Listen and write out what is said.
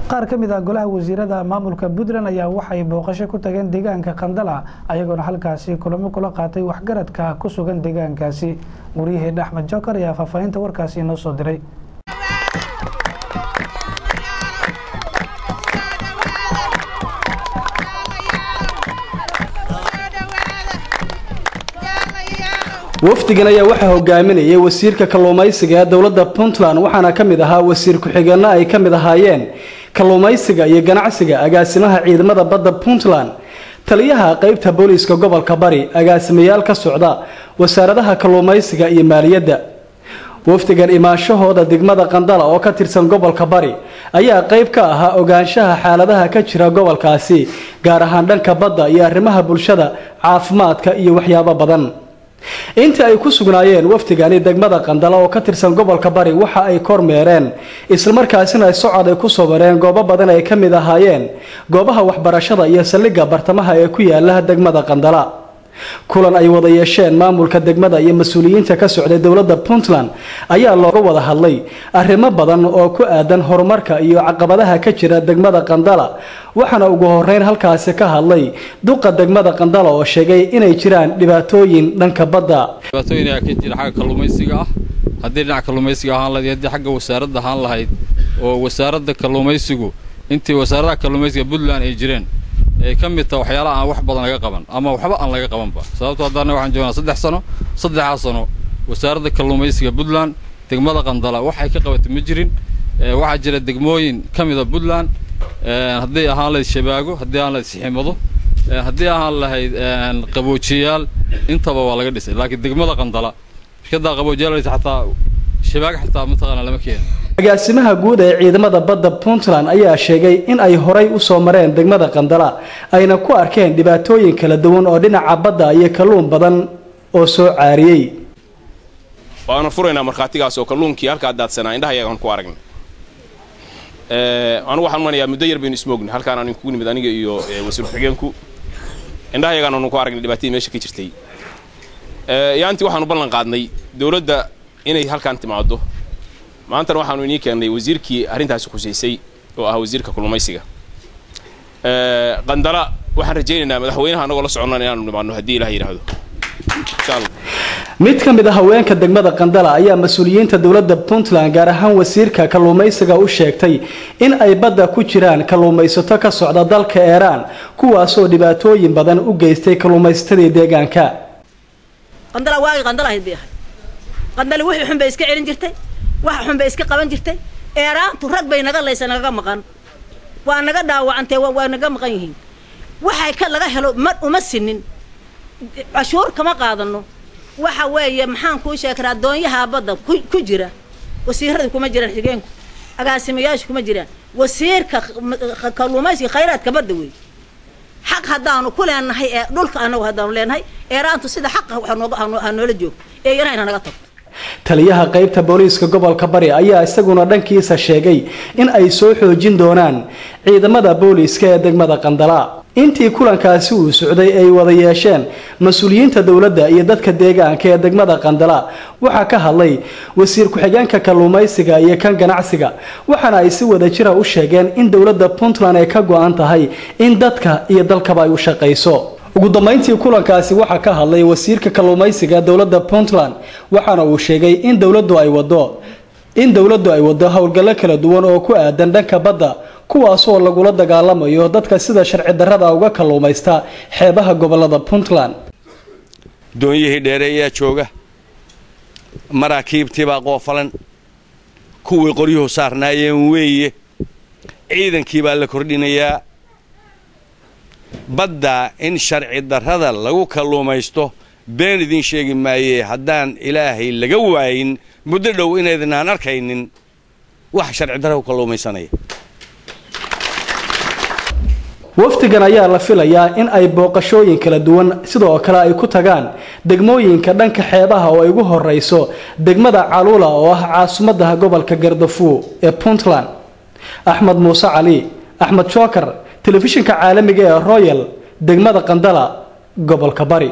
qaar ka mid ah golaha wasiirada maamulka Puntland ayaa waxay booqasho ku tageen deegaanka Qandala ayagoona halkaasi kulamo kula qaatay waxgaradka ku sugan deegaankaasi. Wariyaha Axmed Joker ayaa faafahinta warkaasi noo soo diray. wafdigan ayaa waxa hogaaminayay wasiirka kalluumaysiga dawladda Puntland waxaana kamid ahaa wasiir ku-xigeenna ay kamid ahaayeen kalluumaysiga iyo ganacsiga agaasimaha ciidamada badda Puntland taliyaha qaybta booliiska gobolka Bari agaasimayaal ka socda wasaaradaha kalluumaysiga iyo maaliyadda. wafdigan imaashahooda degmada Qandala oo ka tirsan gobolka Bari ayaa qayb ka ahaa ogaanshaha xaaladaha ka jira gobolkaasi gaar ahaan dhanka badda iyo arrimaha bulshada caafimaadka iyo waxyaabo badan. inta ay ku sugnaayeen wafdigani degmada Qandala oo ka tirsan gobolka Bari waxa ay kormeereen isla markaasina ay socod ay ku soo mareen goobo badan ay kamid ahaayeen goobaha waxbarashada iyo saldhigga bartamaha ee ku yaala degmada Qandala. kulan ay wada yeesheen maamulka degmada iyo mas'uuliyiinta ka socday dawladda Puntland ayaa looga wada hadlay arrimo badan oo ku aadan horumarka iyo caqabadaha ka jira degmada Qandala waxaana ugu horeyn halkaasi ka hadlay duqa degmada Qandala oo sheegay inay jiraan dhibaatooyin dhanka badda. dhibaatooyin ka jira xagga kalluumaysiga haddii dhinaca kalluumaysiga ahaan lahayd xagga wasaaradda ahaan lahayd oo wasaaradda kalluumaysigu intii wasaaradda kalluumaysiga Puntland ay jireen ay kamid tahay waxyaalaha aan wax badan laga qaban ama waxba aan laga qabanba sababtoo hadana waxaan joognaa 3 sano wasaaradda kalluumaysiga Puntland degmada Qandala waxay ka qabatay ma jirin waxa jira degmooyin kamid ah Puntland haddii ahaan la shabaago haddii aan la siximado haddii aan lahayd qaboojiyaal intaba waa laga dhisay laakiin degmada Qandala shaqada qaboojiyaal xataa shabaaga xataa mataqaana lama keenin. agaasimaha guud ee ciidamada badda Puntland ayaa sheegay in ay horay u soo mareen degmada Qandala ayna ku arkeen dhibaatooyin kala duwan oo dhinaca badda iyo kalluun badan oo soo caariyay. waana furaynaa markhaatigaas oo kalluunkii halka daadsanaa indhahayagan ku aragnay anu waxaan manayaa muddo yar baynu ismoogna halkaan aan ku nimid aniga iyo wasiir ku-xigeenku indhahayagan aanu ku aragnay dhibaatadii meesha ka jirtay yaantii waxaanu ballan qaadnay dawladda inay halkaan timaado maanta waxaanu inii keenay wasiirkii arrintaas xusaysay oo ah wasiirka kalluumaysiga Qandala waxaan rajaynaynaa madaxweynaha anagoo la soconaan inaanu nimaano haddii Ilaahay yiraahdo insha Allah. mid ka mid ah haweenka degmada Qandala ayaa mas'uuliyiinta dawladda Puntland gaar ahaan wasiirka kalluumaysiga u sheegtay in ay badda ku jiraan kalluumaysato ka socda dalka Iran kuwaas oo dhibaatooyin badan u geystay kalluumaysatada deegaanka. Qandala waa Qandala haydiyahay Qandala wixii xun bay iska celin jirtay waxa xun bay iska qaban jirtay Iran rag bay naga leeysan naga maqan waa naga dhaawacantay waa naga maqan yihiin waxay ka laga helo uma sinin cashuur kama qaadano waxa weeye maxaan ku sheekraa doonyaha badda ku jira wasiirada kuma jiraan xigeenku agaasimayaashu kuma jiraan wasiirka kalluumaysiga khayraadka badda weey xaq hadaanu ku leenahay ee dhulka anagu hadaanu leenahay Irantu sida xaq waxa noola joog ee Iran naga tagto. taliyaha qaybta booliiska gobolka Bari ayaa isaguna dhankiisa sheegay in ay soo xoojin doonaan ciidamada booliiska ee degmada Qandala. intii kulankaasi uu socday ay wada yeesheen mas'uuliyiinta dawladda iyo dadka deegaanka ee degmada Qandala waxa ka hadlay wasiir ku-xigeenka kalluumaysiga iyo kan ganacsiga waxaana ay si wada jira u sheegeen in dawladda Puntland ay ka go'an tahay in dadka iyo dalkaba ay u shaqeyso. ugu dambeyntii kulankaasi waxa ka hadlay wasiirka kalluumaysiga dawladda Puntland waxaana uu sheegay in dawladdu ay wado hawlgallo kala duwan oo ku aadan dhanka badda kuwaas oo lagula dagaalamayo dadka sida sharci darrada uga kalluumaysta xeebaha gobolada Puntland. doonyihii dheereeyaa jooga maraakiibtii baa qoofalan kuwii qoryuhu saarnaayeen weeye ciidankii baa la kordhinayaa badda in sharci darrada lagu kalluumaysto been idin sheegi maayee haddaan Ilaahay laga waayin muddo dhow inaydinaan arkaynin wax sharci darro ku kalluumaysanaya. wafdigan ayaa la filayaa in ay booqashooyin kala duwan sidoo kale ay ku tagaan degmooyinka dhanka xeebaha oo ay ugu horeyso degmada Calula oo ah caasimadda gobolka Gardafu ee Puntland. Axmed Muuse Cali Axmed Joker telefishinka caalamiga ee Royal degmada Qandala gobolka Bari.